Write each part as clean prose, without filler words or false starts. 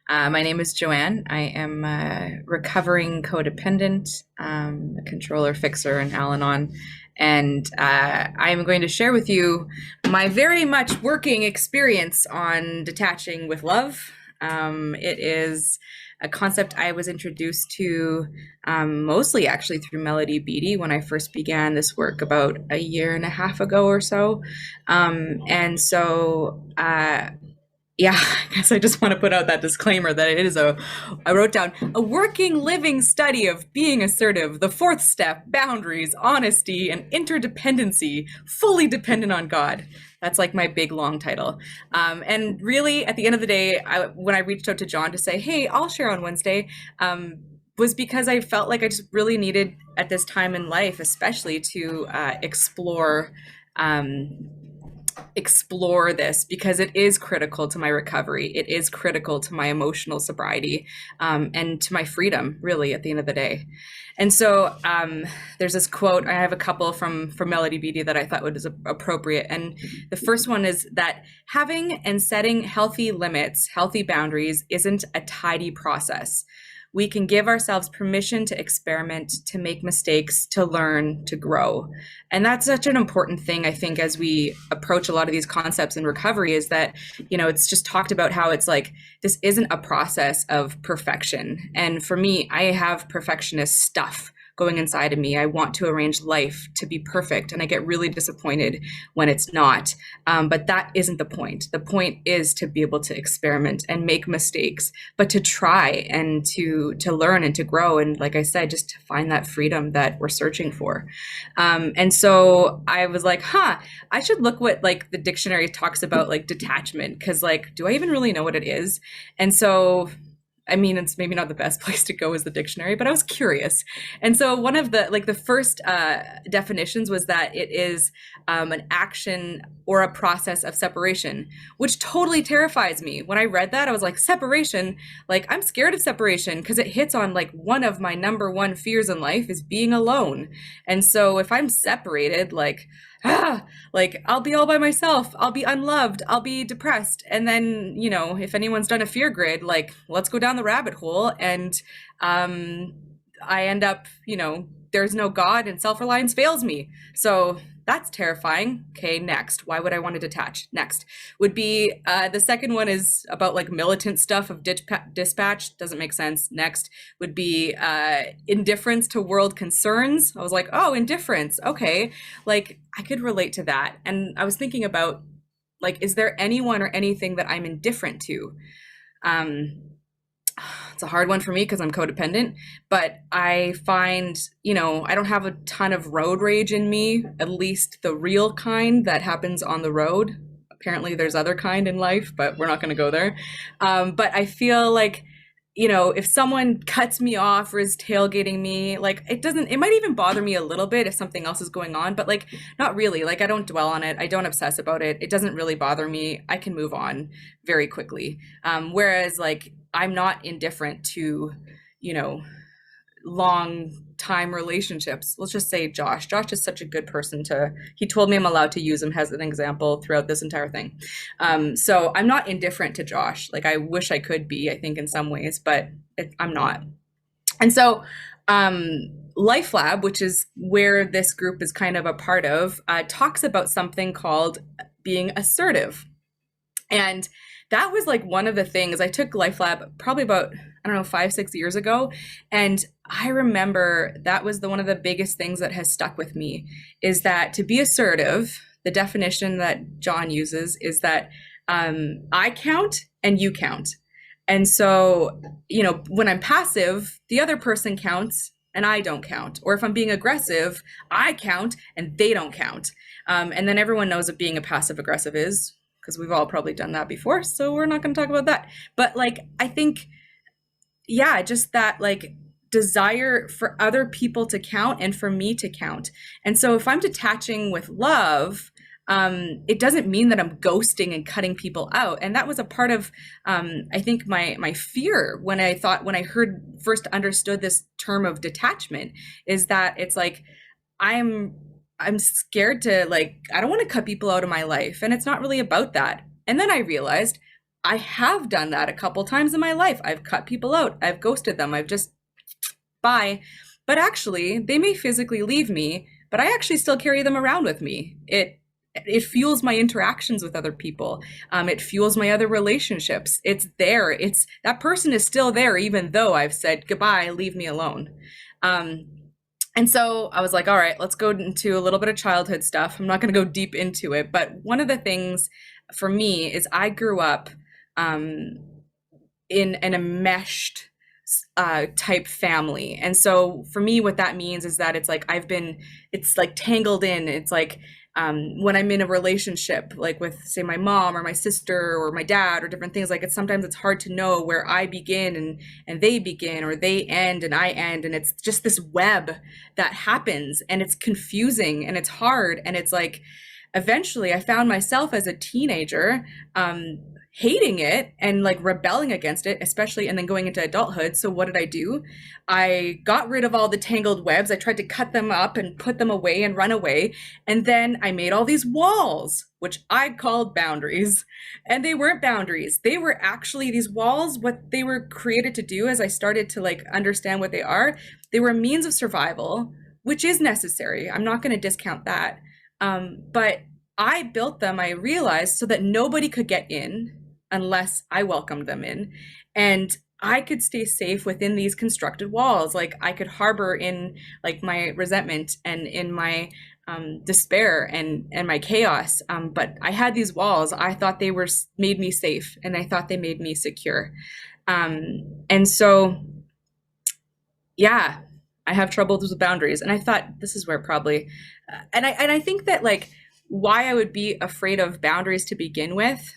My name is Johanne. I am a recovering codependent, a controller, fixer, and Al Anon. And I am going to share with you my very much working experience on detaching with love. It is a concept I was introduced to mostly actually through Melody Beattie when I first began this work about a year and a half ago or so. Yeah, I guess I just want to put out that disclaimer that it is I wrote down a working, living study of being assertive, the fourth step, boundaries, honesty, and interdependency, fully dependent on God. That's like my big long title. And really, at the end of the day, when I reached out to John to say, hey, I'll share on Wednesday, was because I felt like I just really needed at this time in life, especially to explore this because it is critical to my recovery. It is critical to my emotional sobriety and to my freedom, really, at the end of the day. And so there's this quote. I have a couple from Melody Beattie that I thought was appropriate. And the first one is that having and setting healthy limits, healthy boundaries isn't a tidy process. We can give ourselves permission to experiment, to make mistakes, to learn, to grow. And that's such an important thing, I think, as we approach a lot of these concepts in recovery, is that, it's just talked about how it's like, this isn't a process of perfection. And for me, I have perfectionist stuff going inside of me. I want to arrange life to be perfect, and I get really disappointed when it's not. But that isn't the point. The point is to be able to experiment and make mistakes, but to try and to learn and to grow. And like I said, just to find that freedom that we're searching for. And so I was like, I should look what like the dictionary talks about, like detachment, because like, do I even really know what it is? And so I mean, it's maybe not the best place to go as the dictionary, but I was curious. And so one of the first definitions was that it is an action or a process of separation, which totally terrifies me. When I read that, I was like, separation, like I'm scared of separation because it hits on like one of my number one fears in life is being alone. And so if I'm separated, like I'll be all by myself, I'll be unloved, I'll be depressed. And then, if anyone's done a fear grid, like let's go down the rabbit hole. And I end up, there's no God and self-reliance fails me. So that's terrifying. Okay, next. Why would I want to detach? Next would be the second one is about like militant stuff of dispatch. Doesn't make sense. Next would be indifference to world concerns. I was like, oh, indifference. Okay, like I could relate to that. And I was thinking about like, is there anyone or anything that I'm indifferent to? It's a hard one for me because I'm codependent, but I find, I don't have a ton of road rage in me, at least the real kind that happens on the road. Apparently there's other kind in life, but we're not going to go there. But I feel like, if someone cuts me off or is tailgating me, like it might even bother me a little bit if something else is going on, but like not really. Like I don't dwell on it. I don't obsess about it. It doesn't really bother me. I can move on very quickly. Whereas like I'm not indifferent to, long time relationships. Let's just say Josh. Josh is such a good person he told me I'm allowed to use him as an example throughout this entire thing. So I'm not indifferent to Josh. Like I wish I could be, I think in some ways, but I'm not. And so Life Lab, which is where this group is kind of a part of, talks about something called being assertive. And that was like one of the things I took Life Lab probably about, I don't know, 5-6 years ago. And I remember that was one of the biggest things that has stuck with me is that to be assertive, the definition that John uses is that I count and you count. And so, when I'm passive, the other person counts and I don't count. Or if I'm being aggressive, I count and they don't count. And then everyone knows what being a passive aggressive is, because we've all probably done that before. So we're not going to talk about that. But like, I think, yeah, just that like desire for other people to count and for me to count. And so if I'm detaching with love, it doesn't mean that I'm ghosting and cutting people out. And that was a part of, I think my fear when I first understood this term of detachment is that it's like, I'm scared to like, I don't want to cut people out of my life. And it's not really about that. And then I realized I have done that a couple times in my life. I've cut people out. I've ghosted them. I've just bye. But actually, they may physically leave me, but I actually still carry them around with me. It fuels my interactions with other people. It fuels my other relationships. It's there. It's that person is still there, even though I've said goodbye, leave me alone. Um, and so I was like, all right, let's go into a little bit of childhood stuff. I'm not going to go deep into it, but one of the things for me is I grew up um, in an enmeshed type family. And so for me, what that means is that it's like it's like tangled in. It's like when I'm in a relationship, like with, say, my mom or my sister or my dad or different things, like sometimes it's hard to know where I begin and they begin, or they end and I end. And it's just this web that happens, and it's confusing and it's hard. And it's like, eventually I found myself as a teenager, hating it and like rebelling against it, especially, and then going into adulthood. So what did I do? I got rid of all the tangled webs. I tried to cut them up and put them away and run away. And then I made all these walls, which I called boundaries. And they weren't boundaries. They were actually these walls. What they were created to do, as I started to like understand what they are, they were a means of survival, which is necessary. I'm not going to discount that. But I built them, I realized, so that nobody could get in unless I welcomed them in. And I could stay safe within these constructed walls. Like I could harbor in like my resentment and in my despair and my chaos. But I had these walls. I thought they were made me safe, and I thought they made me secure. And so, yeah, I have trouble with boundaries. And I thought this is where probably, and I think that like why I would be afraid of boundaries to begin with.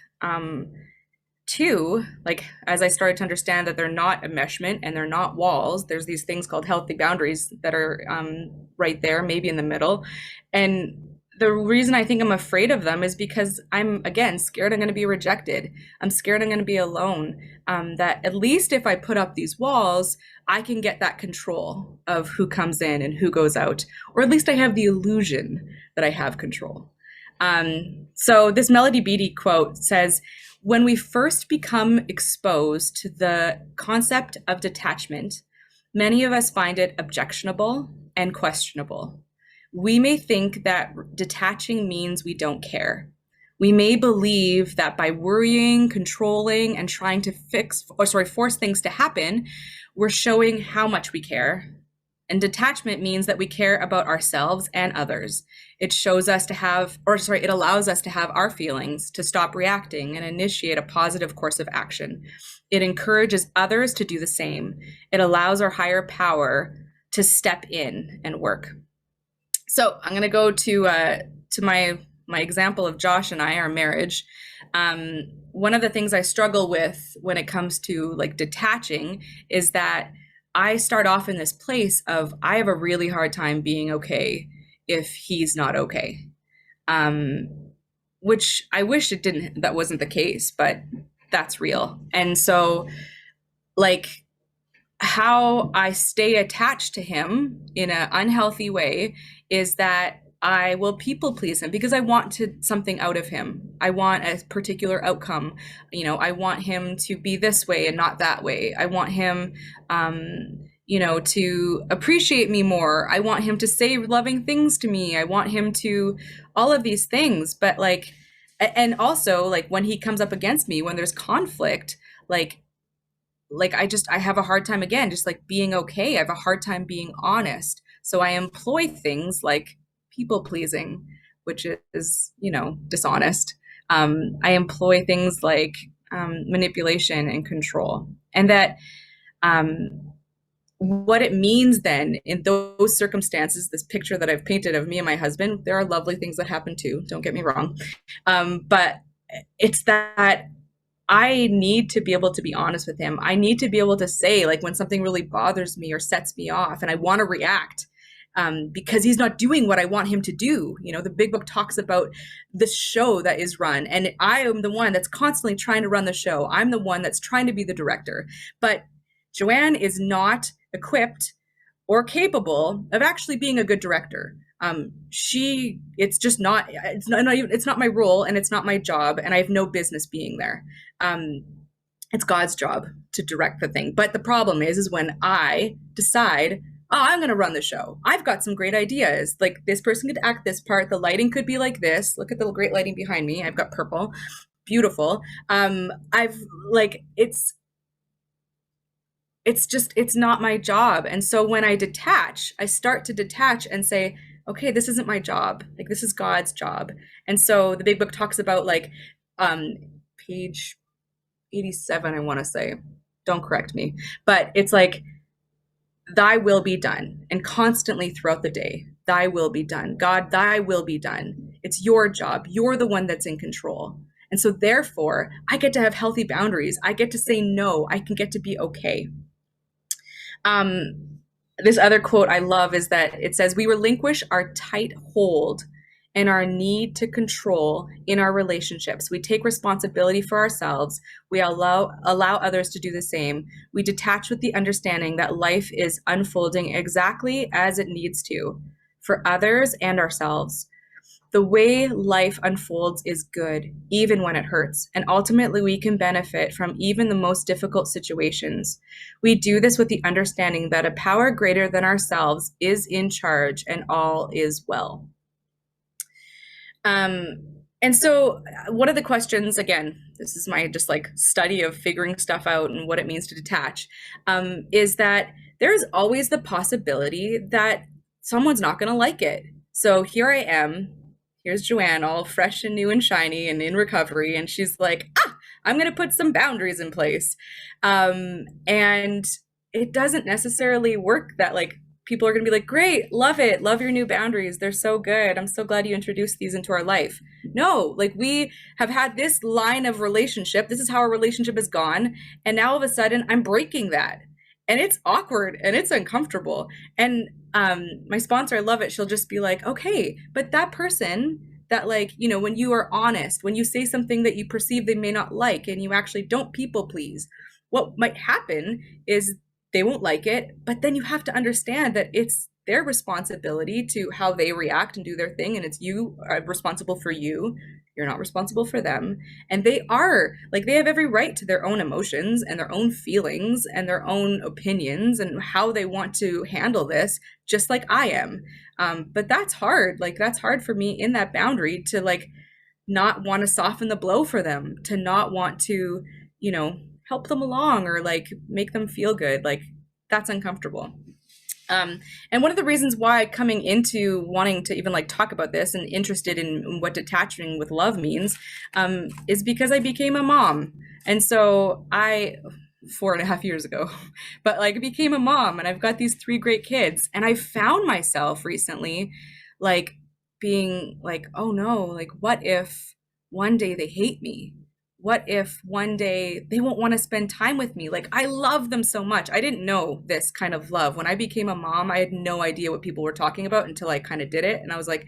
Two, like as I started to understand that they're not enmeshment and they're not walls, there's these things called healthy boundaries that are right there, maybe in the middle. And the reason I think I'm afraid of them is because I'm, again, scared I'm going to be rejected. I'm scared I'm going to be alone. That at least if I put up these walls, I can get that control of who comes in and who goes out, or at least I have the illusion that I have control. So this Melody Beattie quote says, when we first become exposed to the concept of detachment, many of us find it objectionable and questionable. We may think that detaching means we don't care. We may believe that by worrying, controlling, and trying to force things to happen, we're showing how much we care. And detachment means that we care about ourselves and others. It shows us to have, it allows us to have our feelings, to stop reacting and initiate a positive course of action. It encourages others to do the same. It allows our higher power to step in and work. So I'm going to go to my example of Josh and I, our marriage. One of the things I struggle with when it comes to like detaching is that I start off in this place of I have a really hard time being okay if he's not okay, which I wish that wasn't the case, but that's real. And so like how I stay attached to him in an unhealthy way is that I will people please him because I want something out of him. I want a particular outcome. I want him to be this way and not that way. I want him, to appreciate me more. I want him to say loving things to me. I want him to all of these things. But like, and also like when he comes up against me, when there's conflict, like I have a hard time, again, just like being okay. I have a hard time being honest. So I employ things like people pleasing, which is, dishonest. I employ things like manipulation and control. And that what it means then in those circumstances, this picture that I've painted of me and my husband, there are lovely things that happen too, don't get me wrong. But it's that I need to be able to be honest with him. I need to be able to say, like, when something really bothers me or sets me off and I want to react because he's not doing what I want him to do. The big book talks about the show that is run, and I am the one that's constantly trying to run the show. I'm the one that's trying to be the director. But Johanne is not equipped or capable of actually being a good director. It's just not, it's not my role, and it's not my job, and I have no business being there. Um, it's God's job to direct the thing. But the problem is when I decide, oh, I'm going to run the show. I've got some great ideas. Like, this person could act this part. The lighting could be like this. Look at the great lighting behind me. I've got purple. Beautiful. I've like, it's just, it's not my job. And so when I detach, I start to detach and say, okay, this isn't my job. Like, this is God's job. And so the big book talks about, like, um, page 87, I want to say. Don't correct me. But it's like, thy will be done. And constantly throughout the day, thy will be done. God, thy will be done. It's your job. You're the one that's in control. And so therefore, I get to have healthy boundaries. I get to say no. I can get to be okay. Um, this other quote I love is that it says, we relinquish our tight hold and our need to control in our relationships. We take responsibility for ourselves. We allow others to do the same. We detach with the understanding that life is unfolding exactly as it needs to for others and ourselves. The way life unfolds is good, even when it hurts, and ultimately we can benefit from even the most difficult situations. We do this with the understanding that a power greater than ourselves is in charge and all is well. And so one of the questions, again, this is my just like study of figuring stuff out and what it means to detach, is that there's always the possibility that someone's not going to like it. So here I am. Here's Johanne, all fresh and new and shiny and in recovery. And she's like, I'm going to put some boundaries in place. And it doesn't necessarily work that, like, people are going to be like, great, love it, love your new boundaries, they're so good, I'm so glad you introduced these into our life. No, like, we have had this line of relationship, this is how our relationship has gone, and now all of a sudden I'm breaking that, and it's awkward and it's uncomfortable. And my sponsor, I love it, she'll just be like, okay, but that person that, like, you know, when you are honest, when you say something that you perceive they may not like, and you actually don't people please, what might happen is they won't like it, but then you have to understand that it's their responsibility to how they react and do their thing, and it's you are responsible for you. You're not responsible for them. And they are, like, they have every right to their own emotions and their own feelings and their own opinions and how they want to handle this, just like I am. But that's hard. Like, that's hard for me in that boundary to, like, not want to soften the blow for them, to not want to, you know, help them along or like make them feel good. Like, that's uncomfortable. And one of the reasons why coming into wanting to even like talk about this and interested in what detaching with love means, is because I became a mom. And so 4.5 years ago, but like became a mom, and I've got these 3 great kids, and I found myself recently like being like, oh no, like, what if one day they hate me? What if one day they won't want to spend time with me? Like, I love them so much. I didn't know this kind of love. When I became a mom, I had no idea what people were talking about until I kind of did it. And I was like,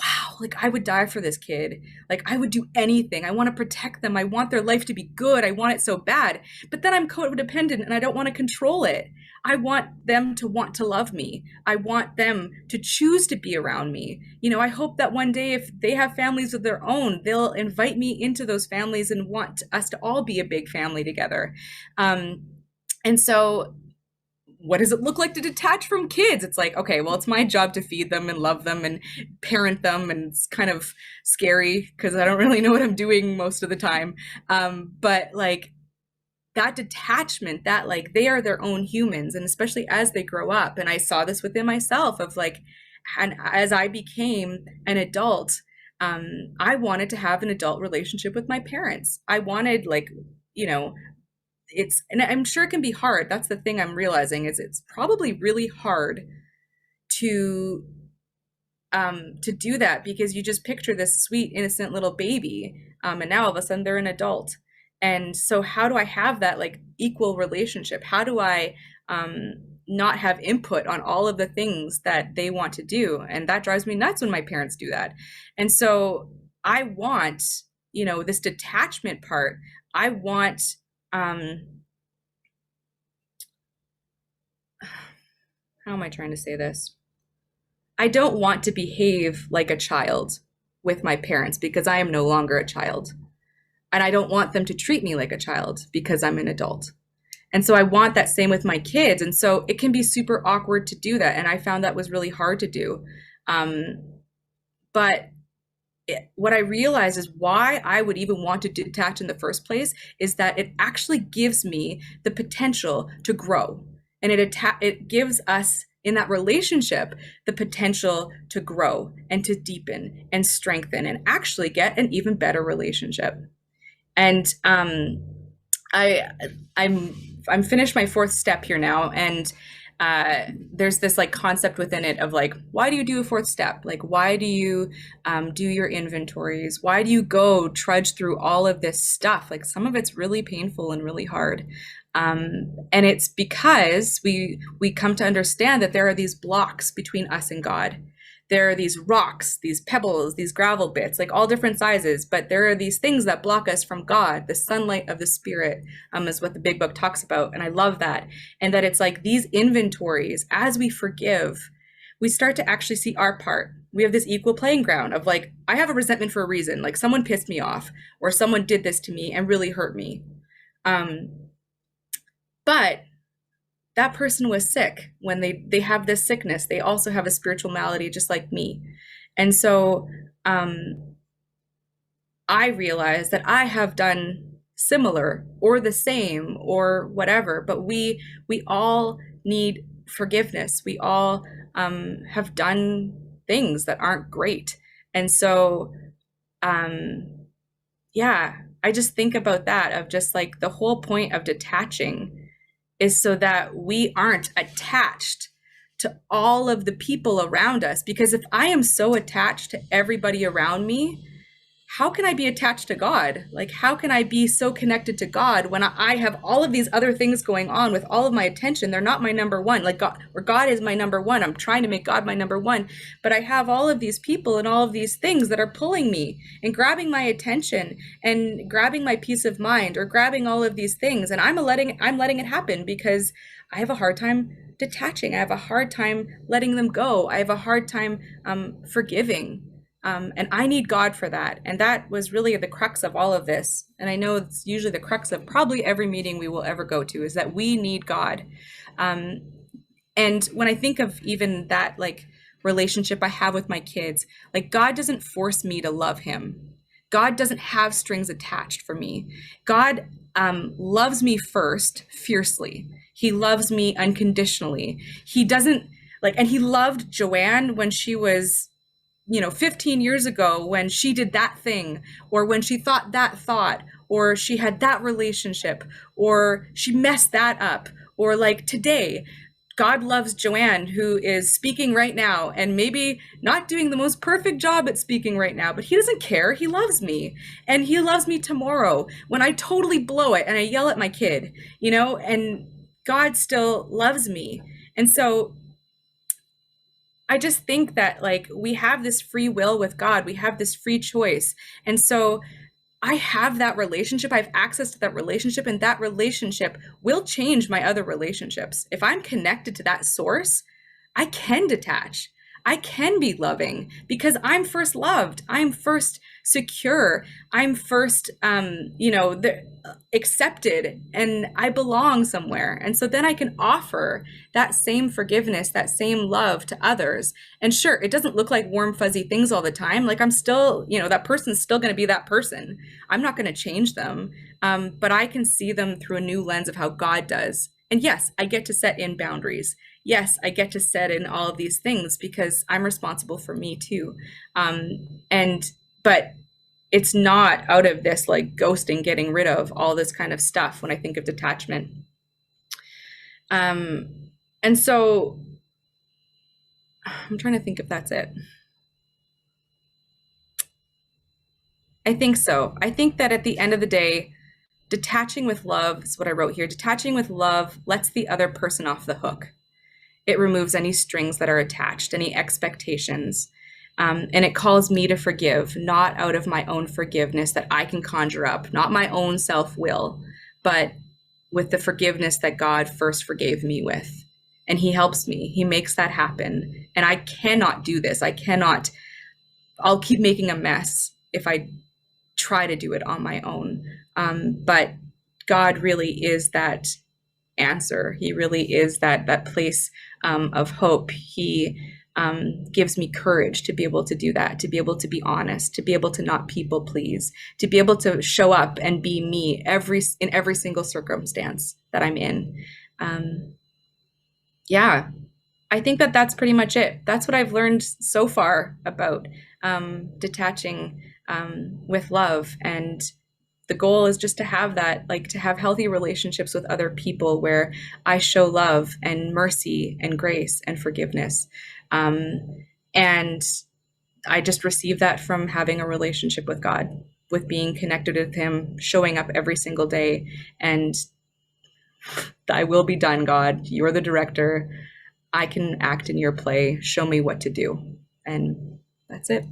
wow, like, I would die for this kid. Like, I would do anything. I want to protect them. I want their life to be good. I want it so bad. But then I'm codependent and I don't want to control it. I want them to want to love me. I want them to choose to be around me. You know, I hope that one day, if they have families of their own, they'll invite me into those families and want us to all be a big family together. And so what does it look like to detach from kids? It's like, okay, well, it's my job to feed them and love them and parent them. And it's kind of scary because I don't really know what I'm doing most of the time. But like, that detachment, that like, they are their own humans, and especially as they grow up. And I saw this within myself of like, and as I became an adult, I wanted to have an adult relationship with my parents. I wanted, like, you know, and I'm sure it can be hard. That's the thing I'm realizing, is it's probably really hard to do that, because you just picture this sweet, innocent little baby, and now all of a sudden they're an adult. And so how do I have that like equal relationship? How do I not have input on all of the things that they want to do? And that drives me nuts when my parents do that. And so I want, you know, this detachment part. I want, how am I trying to say this? I don't want to behave like a child with my parents because I am no longer a child. And I don't want them to treat me like a child because I'm an adult. And so I want that same with my kids. And so it can be super awkward to do that. And I found that was really hard to do. Um, but what I realized is why I would even want to detach in the first place is that it actually gives me the potential to grow. And it gives us in that relationship the potential to grow and to deepen and strengthen and actually get an even better relationship. And I I'm finished my fourth step here now, and there's this like concept within it of like, why do you do a fourth step? Like, why do you do your inventories? Why do you go trudge through all of this stuff? Like, some of it's really painful and really hard. And it's because we come to understand that there are these blocks between us and God. There are these rocks, these pebbles, these gravel bits, like all different sizes, but there are these things that block us from God. The sunlight of the Spirit is what the big book talks about. And I love that. And that it's like these inventories, as we forgive, we start to actually see our part. We have this equal playing ground of like, I have a resentment for a reason, like someone pissed me off or someone did this to me and really hurt me. But that person was sick. When they have this sickness, they also have a spiritual malady just like me. And so I realized that I have done similar or the same or whatever, but we all need forgiveness. We all have done things that aren't great. And so yeah, I just think about that, of just like the whole point of detaching is so that we aren't attached to all of the people around us. Because if I am so attached to everybody around me, how can I be attached to God? Like, how can I be so connected to God when I have all of these other things going on with all of my attention? They're not my number one. Like, God, or God is my number one. I'm trying to make God my number one, but I have all of these people and all of these things that are pulling me and grabbing my attention and grabbing my peace of mind or grabbing all of these things. And I'm letting it happen because I have a hard time detaching. I have a hard time letting them go. I have a hard time forgiving. And I need God for that. And that was really the crux of all of this. And I know it's usually the crux of probably every meeting we will ever go to, is that we need God. And when I think of even that like relationship I have with my kids, like God doesn't force me to love him. God doesn't have strings attached for me. God loves me first, fiercely. He loves me unconditionally. He doesn't like, and he loved Johanne when she was 15 years ago, when she did that thing, or when she thought that thought, or she had that relationship, or she messed that up, or like today, God loves Johanne, who is speaking right now and maybe not doing the most perfect job at speaking right now, but he doesn't care. He loves me, and he loves me tomorrow when I totally blow it and I yell at my kid, and God still loves me. And so I just think that like we have this free will with God, we have this free choice. And so I have that relationship, I have access to that relationship, and that relationship will change my other relationships. If I'm connected to that source, I can detach. I can be loving because I'm first loved. I'm first secure. I'm first, accepted, and I belong somewhere. And so then I can offer that same forgiveness, that same love to others. And sure, it doesn't look like warm, fuzzy things all the time. Like I'm still, that person's still going to be that person. I'm not going to change them. But I can see them through a new lens of how God does. And yes, I get to set in boundaries. Yes, I get to set in all of these things because I'm responsible for me too. But it's not out of this like ghosting, getting rid of all this kind of stuff when I think of detachment. And so I'm trying to think if that's it. I think so. I think that at the end of the day, detaching with love is what I wrote here. Detaching with love lets the other person off the hook. It removes any strings that are attached, any expectations. And it calls me to forgive, not out of my own forgiveness that I can conjure up, not my own self-will, but with the forgiveness that God first forgave me with. and he helps me. He makes that happen. And I cannot do this. I'll keep making a mess if I try to do it on my own. But God really is that answer. He really is that place of hope. He gives me courage to be able to do that, to be able to be honest, to be able to not people please, to be able to show up and be me in every single circumstance that I'm in. Um, yeah, I think that that's pretty much it. That's what I've learned so far about detaching with love. And the goal is just to have that, like to have healthy relationships with other people where I show love and mercy and grace and forgiveness. Um, and I just receive that from having a relationship with God, with being connected with Him, showing up every single day. And thy will be done, God. You're the director. I can act in your play. Show me what to do. And that's it.